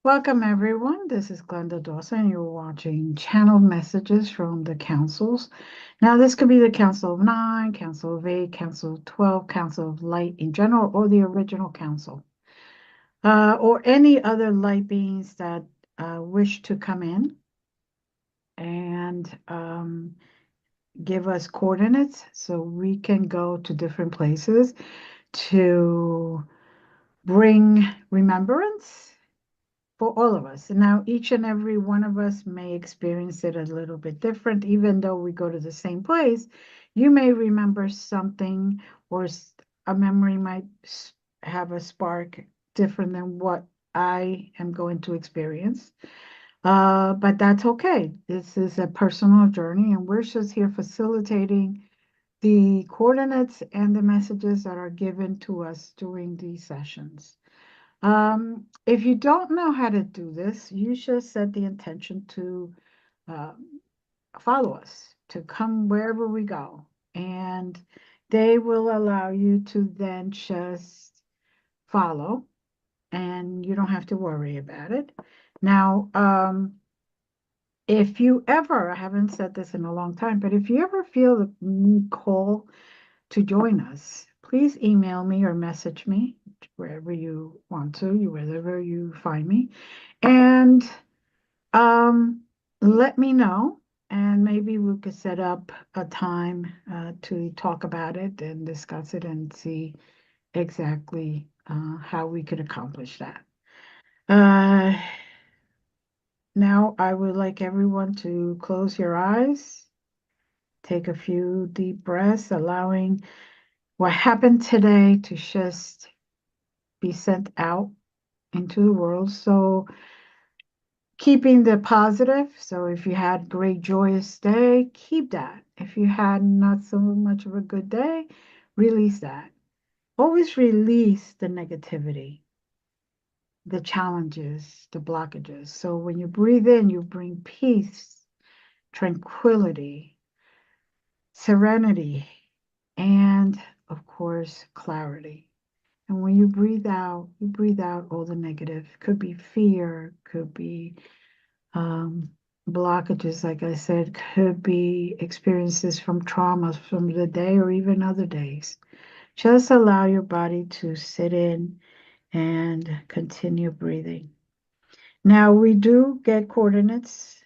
Welcome, everyone. This is Glenda Dawson. You're watching channeled messages from the councils. Now, this could be the Council of Nine, Council of Eight, Council of 12, Council of Light in general, or the original council, or any other light beings that wish to come in and give us coordinates so we can go to different places to bring remembrance for all of us. And now each and every one of us may experience it a little bit different, even though we go to the same place. You may remember something, or a memory might have a spark different than what I am going to experience. But that's okay. This is a personal journey, and we're just here facilitating the coordinates and the messages that are given to us during these sessions. If you don't know how to do this, you should set the intention to uh, follow us, to come wherever we go. And they will allow you to then just follow, and you don't have to worry about it. Now, if you ever, I haven't said this in a long time, but if you ever feel the call to join us, please email me or message me wherever you want to, wherever you find me, and um, let me know. And maybe we could set up a time to talk about it and discuss it and see exactly how we could accomplish that. Uh, Now, I would like everyone to close your eyes, take a few deep breaths, allowing what happened today to just be sent out into the world. So keeping the positive. So if you had great joyous day, keep that. If you had not so much of a good day, release that. Always release the negativity, the challenges, the blockages. So when you breathe in, you bring peace, tranquility, serenity, and of course, clarity. And when you breathe out all the negative. Could be fear, could be um, blockages, like I said, could be experiences from traumas from the day or even other days. Just allow your body to sit in and continue breathing. Now, we do get coordinates.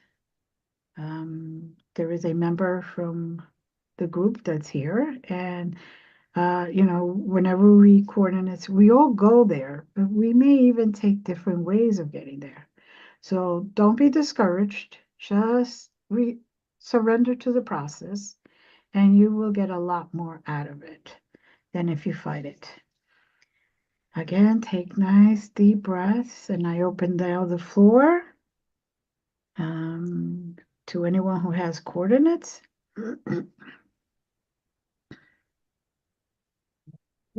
There is a member from the group that's here, and whenever we coordinates, we all go there, but we may even take different ways of getting there. So don't be discouraged. Just surrender to the process, and you will get a lot more out of it than if you fight it. Again, take nice deep breaths, and I open down the floor um, to anyone who has coordinates.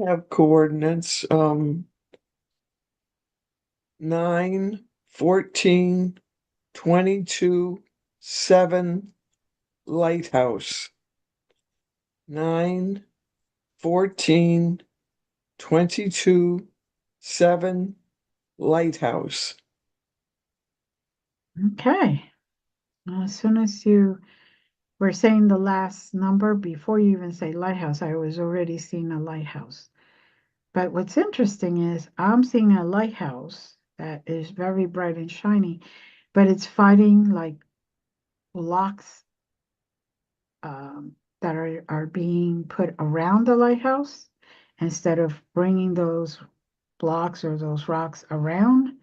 Have coordinates 9, 14, 22, 7, lighthouse. 9, 14, 22, 7, lighthouse. Okay. As soon as you were saying the last number before you even say lighthouse, I was already seeing a lighthouse. But what's interesting is I'm seeing a lighthouse that is very bright and shiny, but it's fighting like blocks that are being put around the lighthouse instead of bringing those blocks or those rocks around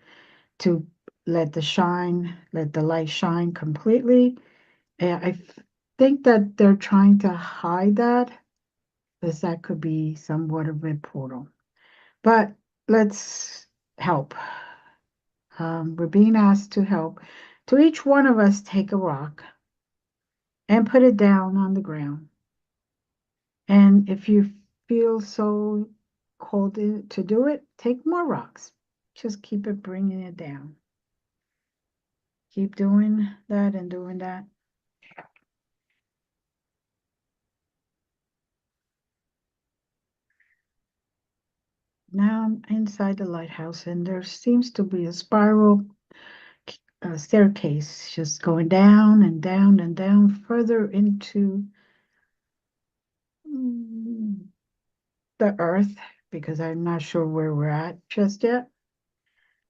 to let the light shine completely. And think that they're trying to hide that, because that could be somewhat of a portal. But let's help. We're being asked to help. To each one of us, take a rock and put it down on the ground. And if you feel so called to do it, take more rocks. Just keep it bringing it down. Keep doing that and doing that. Now I'm inside the lighthouse, and there seems to be a spiral staircase, just going down and down and down further into mm, the earth, because I'm not sure where we're at just yet,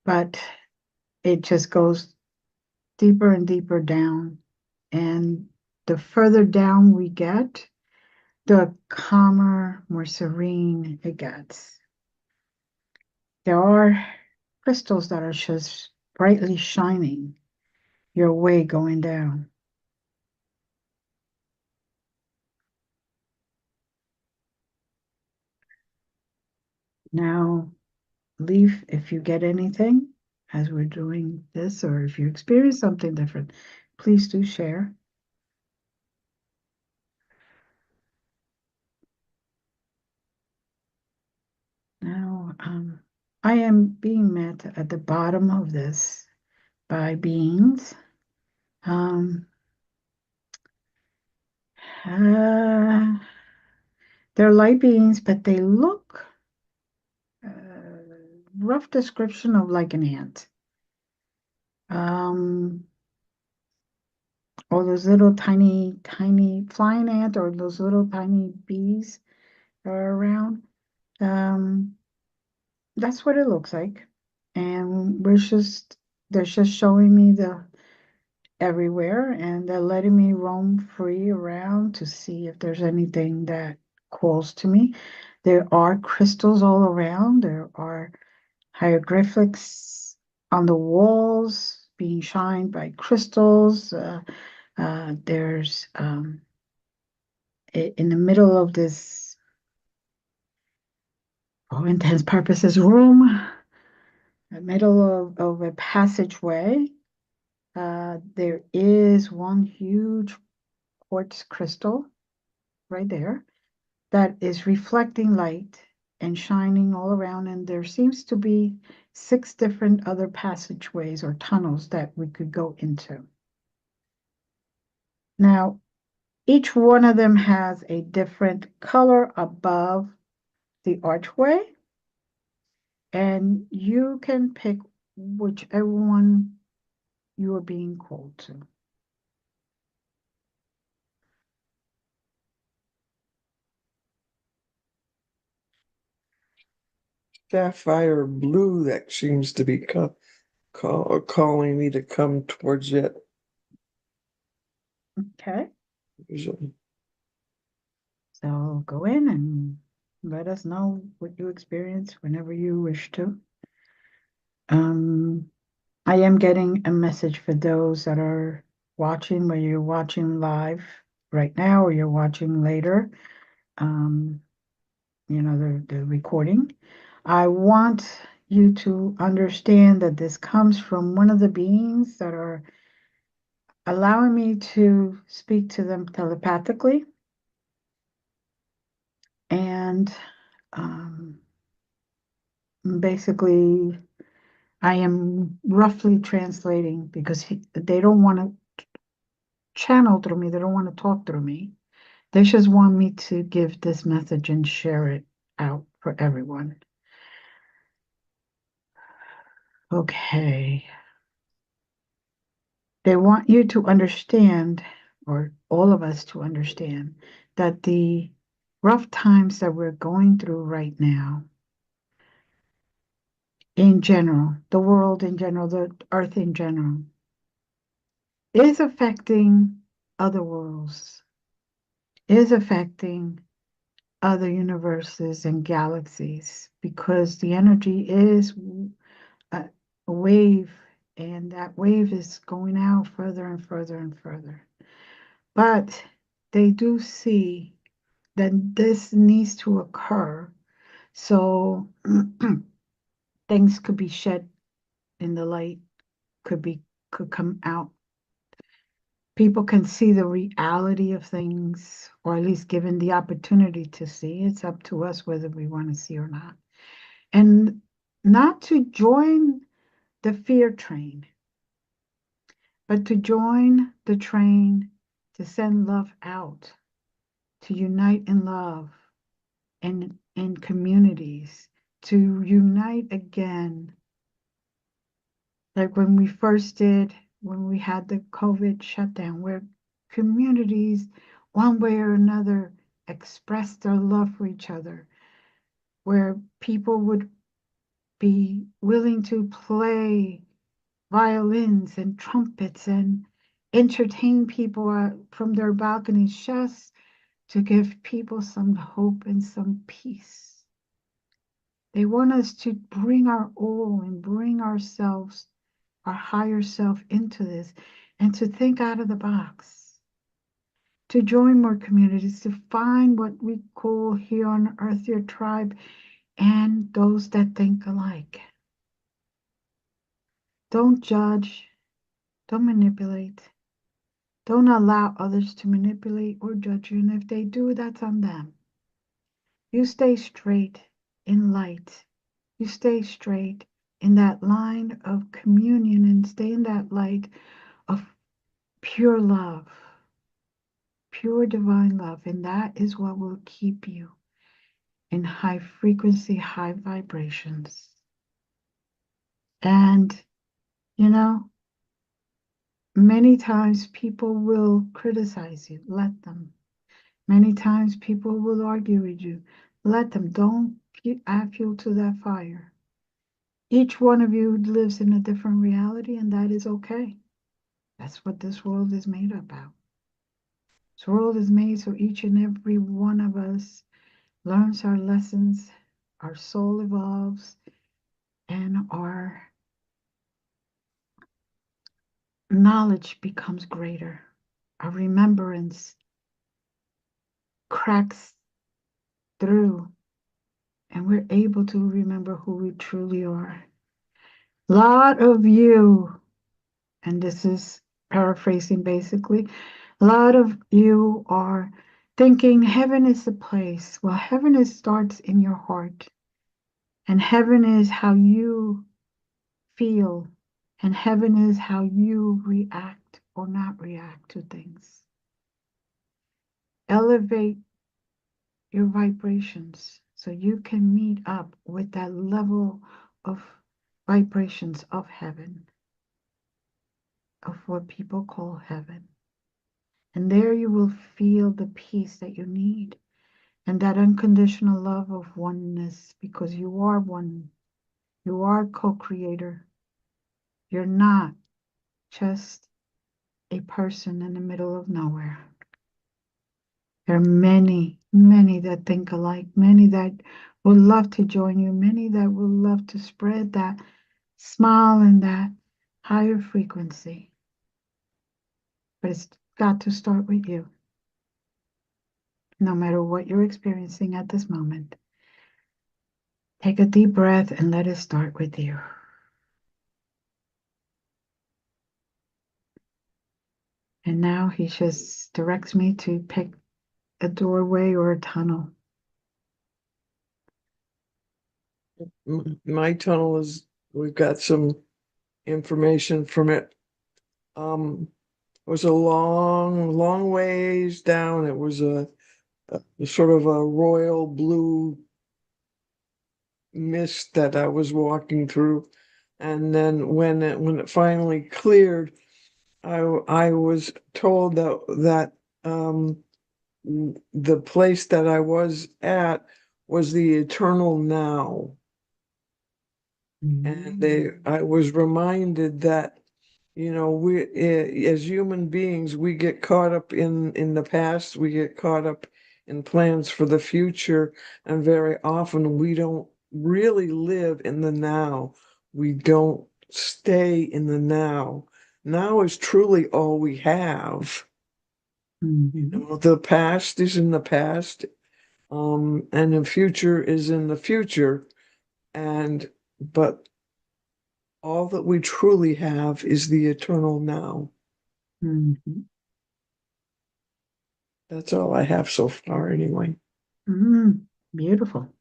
but it just goes deeper and deeper down. And the further down we get, the calmer, more serene it gets. There are crystals that are just brightly shining your way going down. Now, leave if you get anything as we're doing this, or if you experience something different, please do share. Now, I am being met at the bottom of this by beings. Um, uh, they're light beings, but they look rough description of like an ant. Um, or those little tiny, tiny flying ant, or those little tiny bees that are around. Um, that's what it looks like. And they're just showing me the everywhere, and they're letting me roam free around to see if there's anything that calls to me. There are crystals all around. There are hieroglyphics on the walls being shined by crystals. There's in the middle of this, for all intents purposes, room, the middle of a passageway. There is one huge quartz crystal right there that is reflecting light and shining all around. And there seems to be 6 different other passageways or tunnels that we could go into. Now, each one of them has a different color above the archway, and you can pick whichever one you are being called to. Sapphire blue that seems to be calling me to come towards it. Okay, Usually. so go in and let us know what you experience whenever you wish to. Um, I am getting a message for those that are watching, whether you're watching live right now or you're watching later, um, the recording. I want you to understand that this comes from one of the beings that are allowing me to speak to them telepathically. And um, basically, I am roughly translating because they don't want to channel through me, they don't want to talk through me. They just want me to give this message and share it out for everyone. Okay. They want you to understand, or all of us to understand, that the rough times that we're going through right now, in general, the world in general, the earth in general, is affecting other worlds, is affecting other universes and galaxies, because the energy is a wave, and that wave is going out further and further and further. But they do see that this needs to occur. So things could be shed in the light, could come out. People can see the reality of things, or at least given the opportunity to see. It's up to us whether we want to see or not. And not to join the fear train, but to join the train to send love out, to unite in love and in communities, to unite again. Like when we had the COVID shutdown, where communities, one way or another, expressed their love for each other, where people would be willing to play violins and trumpets and entertain people from their balconies just to give people some hope and some peace. They want us to bring our all and bring ourselves, our higher self into this and to think out of the box, to join more communities, to find what we call here on earth your tribe and those that think alike. Don't judge, don't manipulate, don't allow others to manipulate or judge you. And if they do, that's on them. You stay straight in light. You stay straight in that line of communion and stay in that light of pure love, pure divine love. And that is what will keep you in high frequency, high vibrations. And, you know, many times people will criticize you. Let them. Many times people will argue with you. Let them. Don't add fuel to that fire. Each one of you lives in a different reality, and that is okay. That's what this world is made about. This world is made so each and every one of us learns our lessons, our soul evolves, and our knowledge becomes greater. Our remembrance cracks through, and we're able to remember who we truly are. A lot of you, and this is paraphrasing basically, a lot of you are thinking heaven is the place. Well, starts in your heart, and heaven is how you feel, and heaven is how you react or not react to things. Elevate your vibrations so you can meet up with that level of vibrations of heaven, of what people call heaven. And there you will feel the peace that you need and that unconditional love of oneness because you are one. You are co-creator. You're not just a person in the middle of nowhere. There are many, many that think alike, many that would love to join you, many that would love to spread that smile and that higher frequency. But it's got to start with you, no matter what you're experiencing at this moment. Take a deep breath and let it start with you. And now he just directs me to pick a doorway or a tunnel. My tunnel is, we've got some information from it. It was a long, long ways down. It was a sort of a royal blue mist that I was walking through. And then when it finally cleared, I was told that the place that I was at was the eternal now. And I was reminded that, we as human beings, we get caught up in the past, we get caught up in plans for the future, and very often we don't really live in the now. We don't stay in the now. Now is truly all we have. The past is in the past, and the future is in the future, but all that we truly have is the eternal now. Mhm. That's all I have so far, anyway. Beautiful,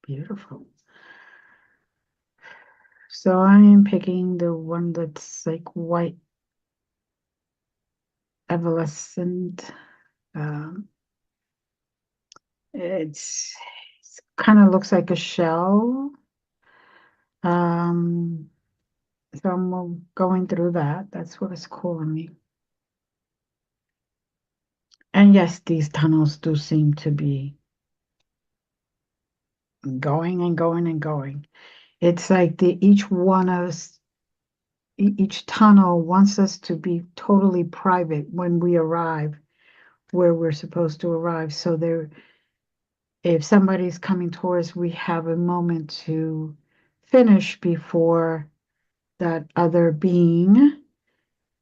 beautiful. So I am picking the one that's like white, evanescent. Um, it's kind of looks like a shell. Um, So I'm going through that. That's what is calling me. And yes, these tunnels do seem to be going and going and going. It's like each one of us, each tunnel wants us to be totally private when we arrive where we're supposed to arrive. So there, if somebody's coming towards, we have a moment to finish before that other being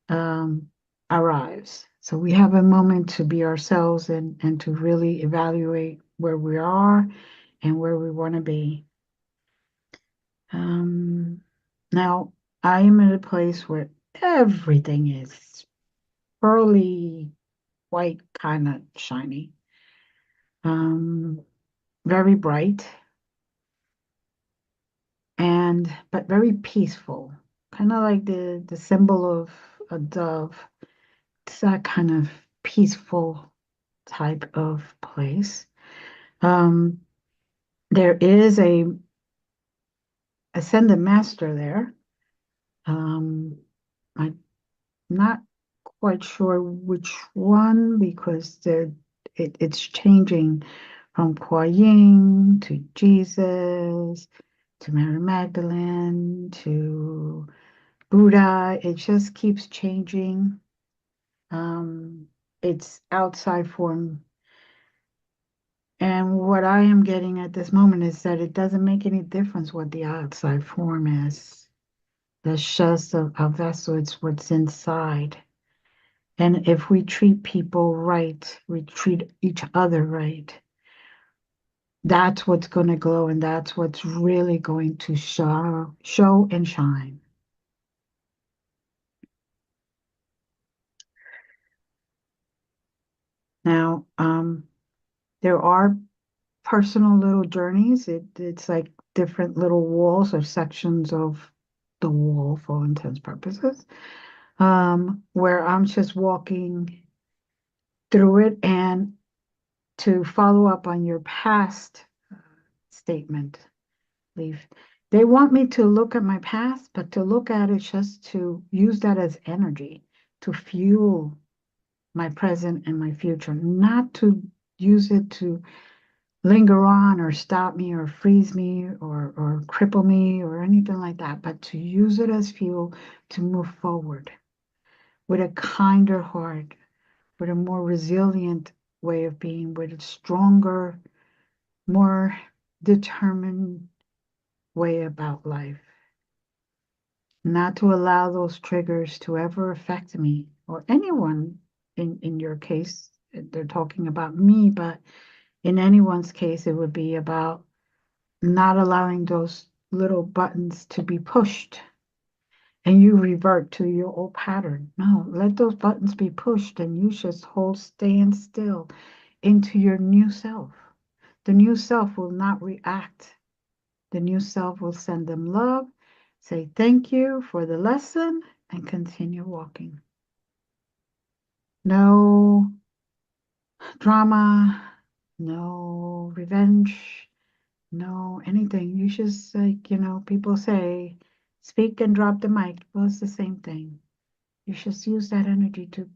um, arrives. So we have a moment to be ourselves and to really evaluate where we are and where we want to be. Um, Now, I am in a place where everything is pearly white, kind of shiny, um, very bright, and but very peaceful, kind of like the symbol of a dove. It's that kind of peaceful type of place. Um, there is a ascended master there. Um, I'm not quite sure which one because it's changing from Kuan Yin to Jesus to Mary Magdalene to Buddha. It just keeps changing. Um, it's outside form. And what I am getting at this moment is that it doesn't make any difference what the outside form is. That's just a vessel, it's what's inside. And if we treat people right, we treat each other right, that's what's going to glow and that's what's really going to show and shine. Now, there are personal little journeys. It's like different little walls or sections of the wall for all intents purposes, where I'm just walking through it. And to follow up on your past statement, Leaf, they want me to look at my past, but to look at it just to use that as energy to fuel my present and my future, not to use it to linger on or stop me or freeze me or cripple me or anything like that, but to use it as fuel to move forward with a kinder heart, with a more resilient way of being, with a stronger, more determined way about life. Not to allow those triggers to ever affect me or anyone in your case. They're talking about me, but in anyone's case, it would be about not allowing those little buttons to be pushed and you revert to your old pattern. No, let those buttons be pushed and you just stand still into your new self. The new self will not react. The new self will send them love, say thank you for the lesson, and continue walking. No drama, no revenge, no, anything. You just like, people say, speak and drop the mic. Well, it's the same thing. You just use that energy to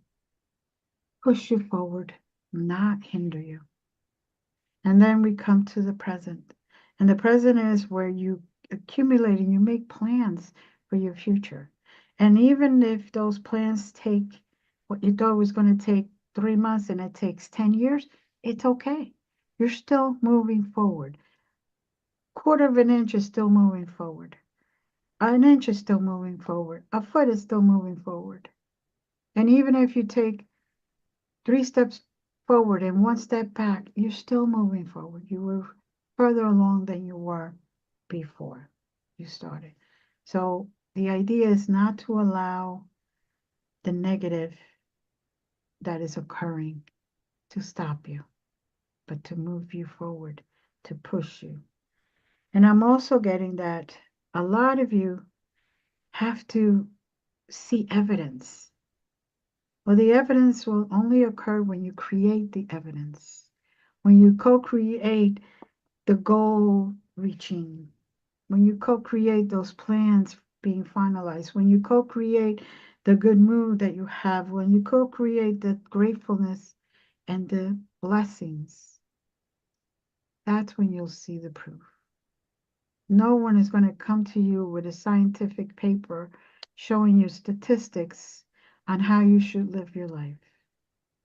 push you forward, not hinder you. And then we come to the present. And the present is where you accumulate and you make plans for your future. And even if those plans take what you thought was going to take 3 months and it takes 10 years, it's okay. You're still moving forward. Quarter of an inch is still moving forward. An inch is still moving forward. A foot is still moving forward. And even if you take 3 steps forward and 1 step back, you're still moving forward. You were further along than you were before you started. So the idea is not to allow the negative that is occurring to stop you, but to move you forward, to push you. And I'm also getting that a lot of you have to see evidence. Well, the evidence will only occur when you create the evidence, when you co create the goal reaching, when you co create those plans being finalized, when you co-create the good mood that you have, when you co-create the gratefulness and the blessings, that's when you'll see the proof. No one is going to come to you with a scientific paper showing you statistics on how you should live your life,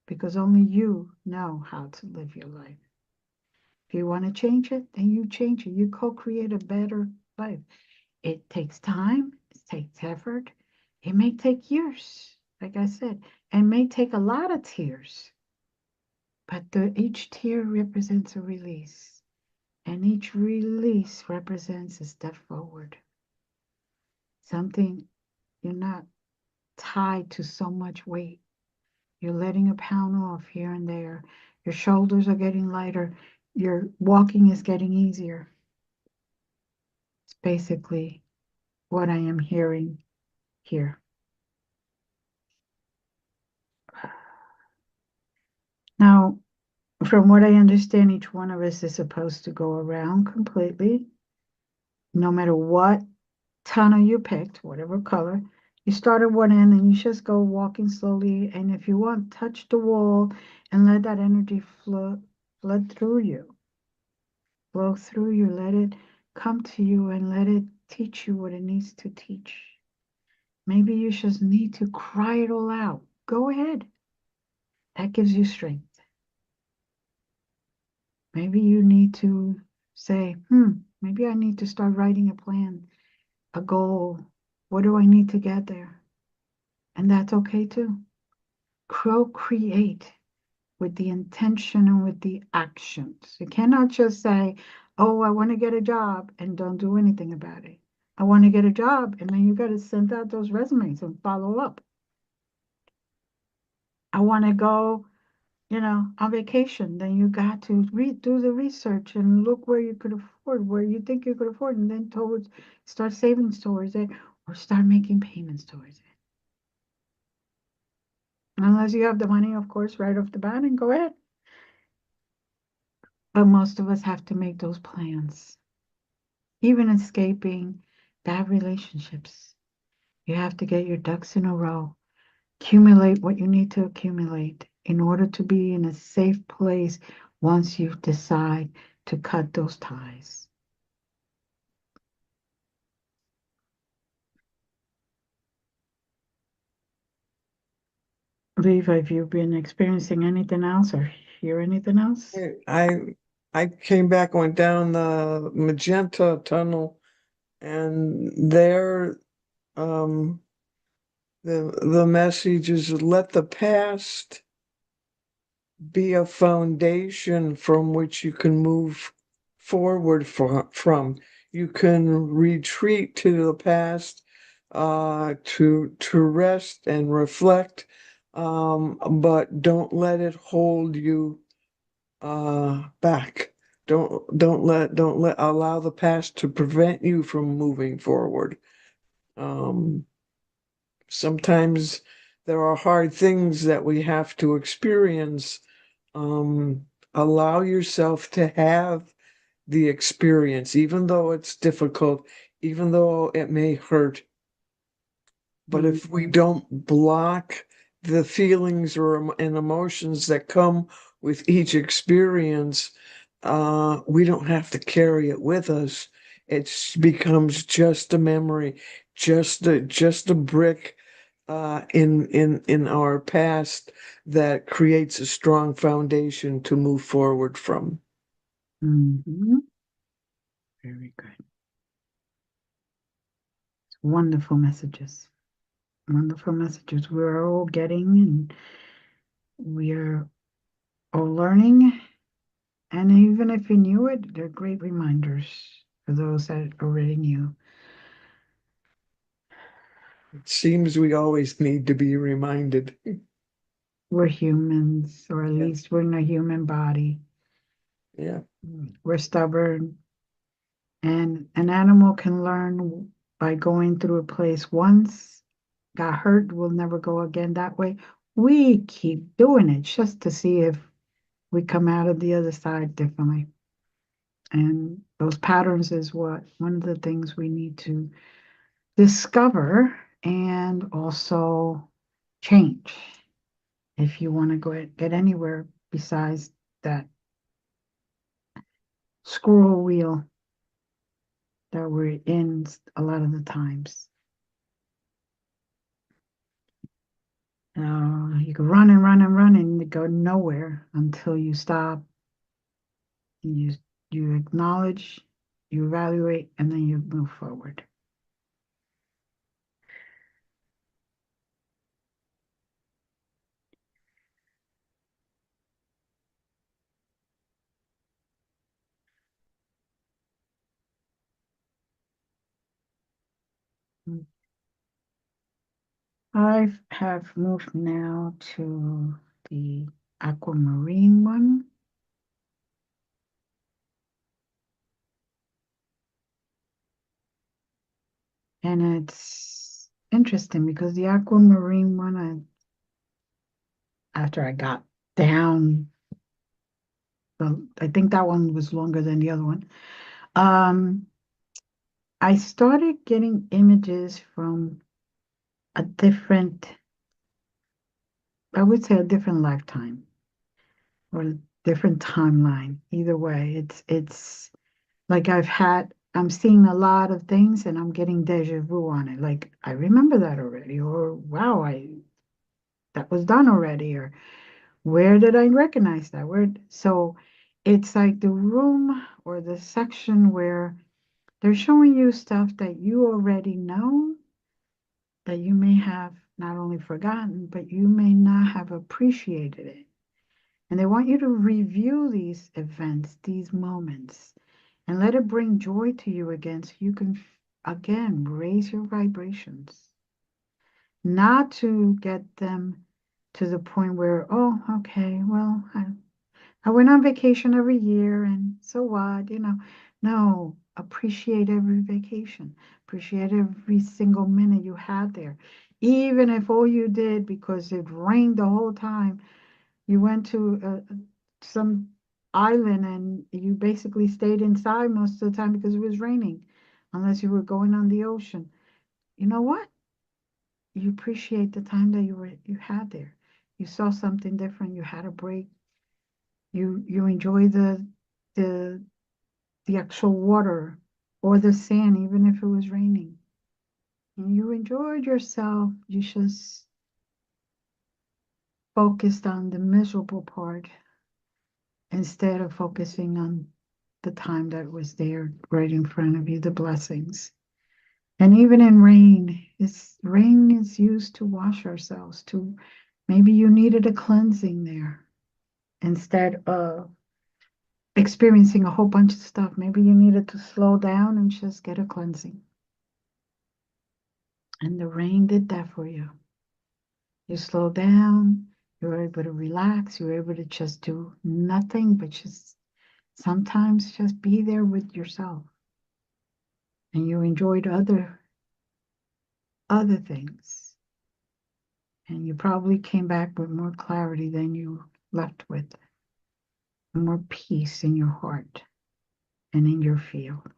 because only you know how to live your life. If you want to change it, then you change it. You co-create a better life. It takes time, it takes effort. It may take years, like I said, and may take a lot of tears. But each tear represents a release, and each release represents a step forward. Something you're not tied to so much weight. You're letting a pound off here and there. Your shoulders are getting lighter. Your walking is getting easier. It's basically what I am hearing here. Now, from what I understand, each one of us is supposed to go around completely, no matter what tunnel you picked, whatever color. You start at one end and you just go walking slowly. And if you want, touch the wall and let that energy flood through you, flow through you. Let it come to you and let it teach you what it needs to teach. Maybe you just need to cry it all out. Go ahead. That gives you strength. Maybe you need to say, maybe I need to start writing a plan, a goal. What do I need to get there? And that's okay too. Co-create with the intention and with the actions. You cannot just say, oh, I want to get a job and don't do anything about it. I want to get a job, and then you got to send out those resumes and follow up. I want to go, on vacation. Then you got to do the research and look where you could afford, where you think you could afford, and then start saving towards it or start making payments towards it. Unless you have the money, of course, right off the bat, and go ahead. But most of us have to make those plans. Even escaping bad relationships, you have to get your ducks in a row, accumulate what you need to accumulate in order to be in a safe place once you decide to cut those ties. Leave, have you been experiencing anything else or hear anything else? I came back, went down the magenta tunnel, and there, um, the message is let the past be a foundation from which you can move forward from. You can retreat to the past, to rest and reflect, but don't let it hold you back. Don't let allow the past to prevent you from moving forward. Um, Sometimes there are hard things that we have to experience. Allow yourself to have the experience, even though it's difficult, even though it may hurt. But if we don't block the feelings and emotions that come with each experience, we don't have to carry it with us. It becomes just a memory, just a brick in our past that creates a strong foundation to move forward from. Mm-hmm. Very good. Wonderful messages. Wonderful messages we're all getting, and we're all learning. And even if you knew it, they're great reminders for those that already knew. It seems we always need to be reminded. We're humans, or at Yeah, least we're in a human body. yeah. We're stubborn. And an animal can learn by going through a place once, got hurt, will never go again that way. We keep doing it just to see if we come out of the other side differently. And those patterns is what one of the things we need to discover and also change if you want to get anywhere besides that squirrel wheel that we're in a lot of the times. You can run and run and run and go nowhere until you stop. You you acknowledge, you evaluate, and then you move forward. I have moved now to the aquamarine one. And it's interesting because the aquamarine one, after I got down, I think that one was longer than the other one. Um, I started getting images from a different, I would say a different lifetime or a different timeline. Either way, it's like I'm seeing a lot of things and I'm getting deja vu on it. Like I remember that already, or wow, that was done already, or where did I recognize that word? So it's like the room or the section where they're showing you stuff that you already know that you may have not only forgotten, but you may not have appreciated it. And they want you to review these events, these moments, and let it bring joy to you again so you can, again, raise your vibrations. Not to get them to the point where, oh, okay, well, I went on vacation every year, and so what, No, appreciate every vacation. Appreciate every single minute you had there. Even if all you did, because it rained the whole time, you went to some island and you basically stayed inside most of the time because it was raining, unless you were going on the ocean. You know what? You appreciate the time that you had there. You saw something different. You had a break. You enjoy the the actual water or the sand, even if it was raining. And you enjoyed yourself. You just focused on the miserable part instead of focusing on the time that was there right in front of you, the blessings. And even in rain is used to wash ourselves, to maybe you needed a cleansing there instead of experiencing a whole bunch of stuff. Maybe you needed to slow down and just get a cleansing. And the rain did that for you. You slow down, you're able to relax, you're able to just do nothing but just sometimes just be there with yourself. And you enjoyed other things. And you probably came back with more clarity than you left with, more peace in your heart and in your field.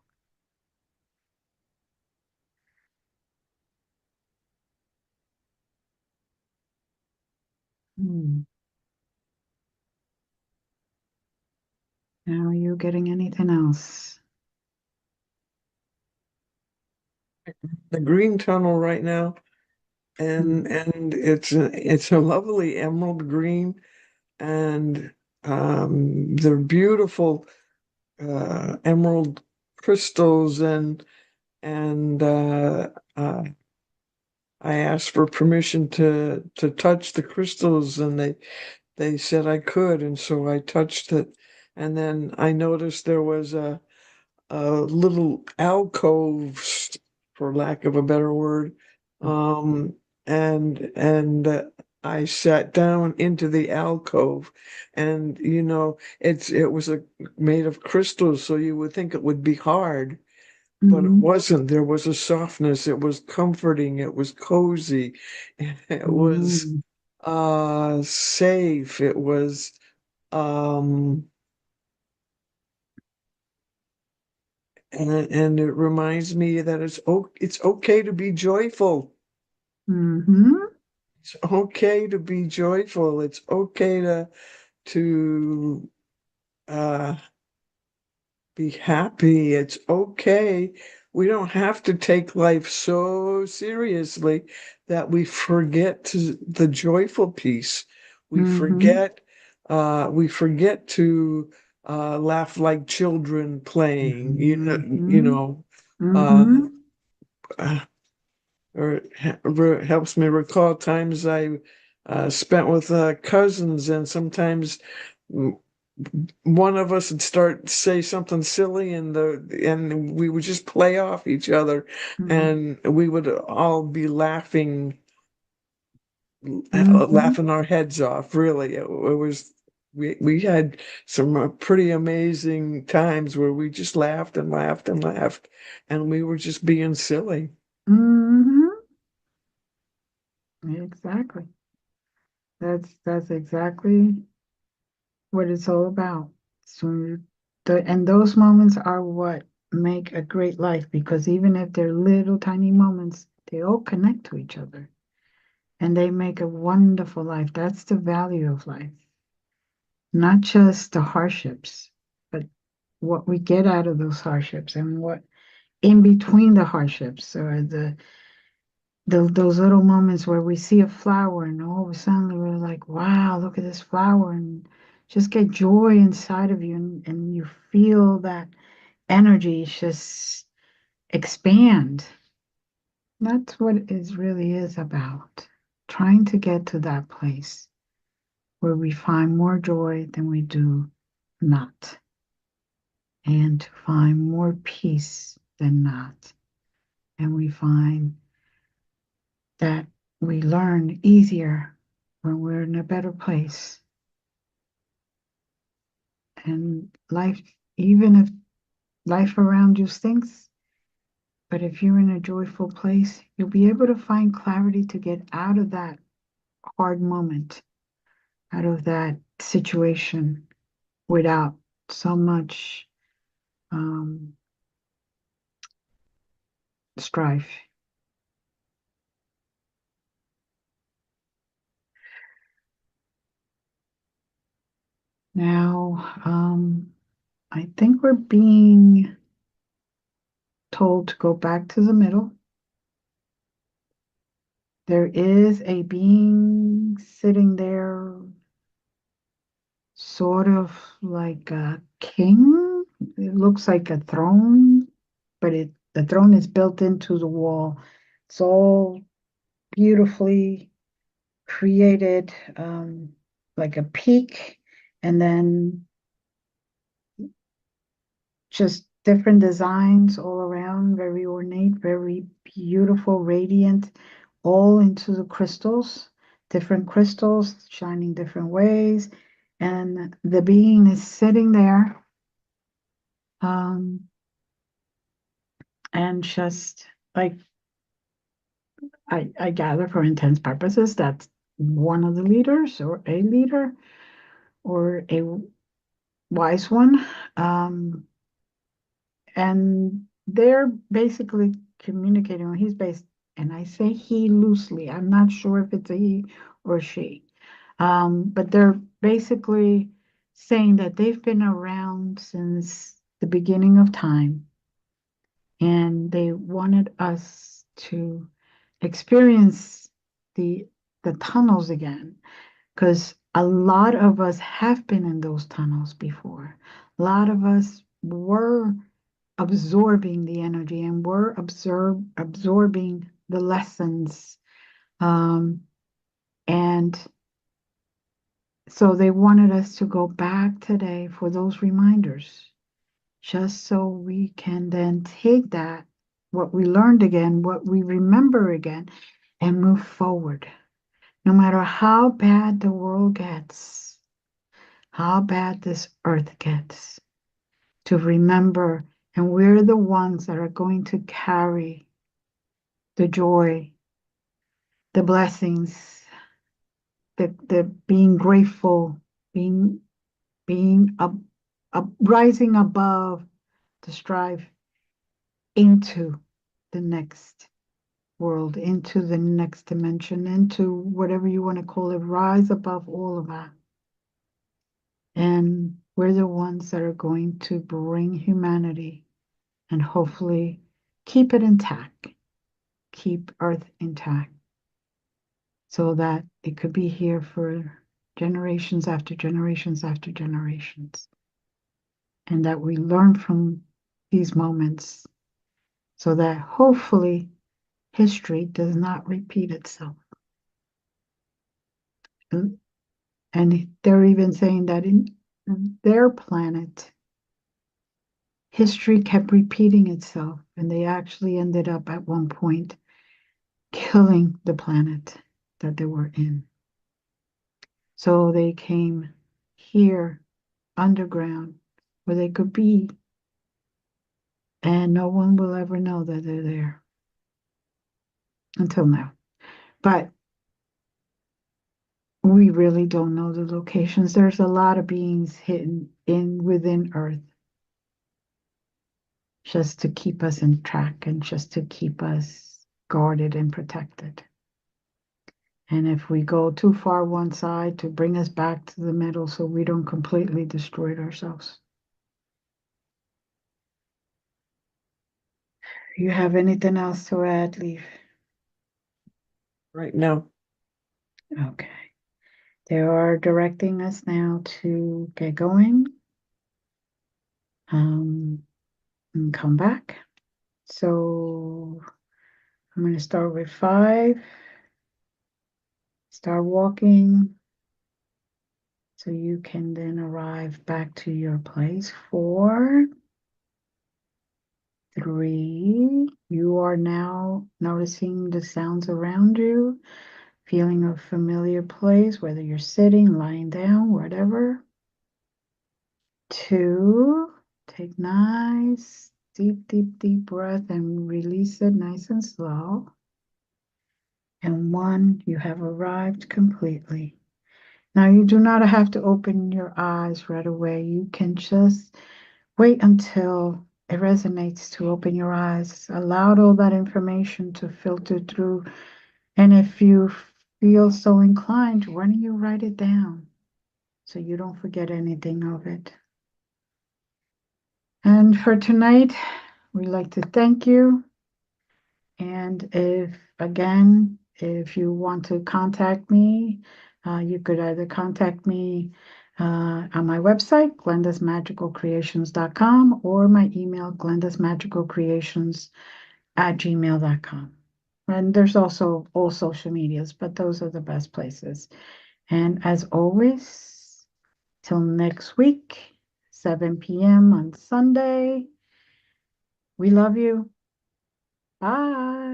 Hmm. Now, are you getting anything else? The green tunnel right now, Hmm. and it's a lovely emerald green, and they're beautiful emerald crystals, and I asked for permission to touch the crystals, and they said I could, and so I touched it, and then I noticed there was a little alcove, for lack of a better word, um, and I sat down into the alcove, and it was made of crystals, so you would think it would be hard, but it Hmm. wasn't. There was a softness. It was comforting. It was cozy. It was Hmm. safe. It was um and it reminds me that it's okay to be joyful. Mm-hmm. It's okay to be joyful. It's okay to uh be happy. It's okay. We don't have to take life so seriously that we forget the joyful piece. We Mm-hmm. forget we forget to laugh like children playing, Mm-hmm. uh, Mm-hmm. uh, or helps me recall times I spent with cousins, and sometimes one of us would start say something silly, and we would just play off each other, and we would all be Mm-hmm. laughing our heads off. Really, it was we had some pretty amazing times where we just laughed and laughed and laughed, and we were just being silly. Mm-hmm. Exactly. That's exactly what it's all about. So and those moments are what make a great life, because even if they're little tiny moments, they all connect to each other and they make a wonderful life. That's the value of life. Not just the hardships, but what we get out of those hardships and what in between the hardships, or those little moments where we see a flower and all of a sudden we're like, wow, look at this flower, and just get joy inside of you, and you feel that energy just expand. That's what it really is about. Trying to get to that place where we find more joy than we do not, and to find more peace than not. And we find that we learn easier when we're in a better place. And life, even if life around you stinks, but if you're in a joyful place, you'll be able to find clarity to get out of that hard moment, out of that situation without so much um, strife. Now, I think we're being told to go back to the middle. There is a being sitting there, sort of like a king. It looks like a throne, but the throne is built into the wall. It's all beautifully created, like a peak, and then just different designs all around, very ornate, very beautiful, radiant, all into the crystals, different crystals shining different ways. And the being is sitting there, um, and just like I gather for intents purposes, that's one of the leaders or a leader or a wise one. Um, and they're basically communicating, he's based, and I say he loosely, I'm not sure if it's a he or a she, but they're basically saying that they've been around since the beginning of time, and they wanted us to experience the the tunnels again, because a lot of us have been in those tunnels before. A lot of us were absorbing the energy and we're absorbing the lessons. Um, and so they wanted us to go back today for those reminders, just so we can then take that, what we learned again, what we remember again, and move forward. No matter how bad the world gets, how bad this earth gets, to remember, and we're the ones that are going to carry the joy, the blessings, the being grateful, being being up, rising above the strife, into the next world, into the next dimension, into whatever you want to call it, rise above all of that. And we're the ones that are going to bring humanity and hopefully keep it intact, keep Earth intact, so that it could be here for generations after generations after generations. And that we learn from these moments so that hopefully history does not repeat itself. And they're even saying that in their planet, history kept repeating itself, and they actually ended up at one point killing the planet that they were in. So they came here underground where they could be, and no one will ever know that they're there until now. But we really don't know the locations. There's a lot of beings hidden in within Earth just to keep us in track and just to keep us guarded and protected. And if we go too far one side, to bring us back to the middle so we don't completely destroy ourselves. You have anything else to add, Leaf? Right now. Okay. They are directing us now to get going and come back. So I'm going to start with 5. Start walking so you can then arrive back to your place. 4, 3. You are now noticing the sounds around you, feeling a familiar place, whether you're sitting, lying down, whatever. 2, take nice, deep, deep, deep breath and release it nice and slow. And 1, you have arrived completely. Now, you do not have to open your eyes right away. You can just wait until it resonates to open your eyes. Allow all that information to filter through. And if you feel so inclined, why don't you write it down so you don't forget anything of it? And for tonight, we'd like to thank you. And if you want to contact me, you could either contact me on my website, glendasmagicalcreations.com, or my email, glendasmagicalcreations@gmail.com. And there's also all social medias, but those are the best places. And as always, till next week, 7 p.m. on Sunday, we love you. Bye.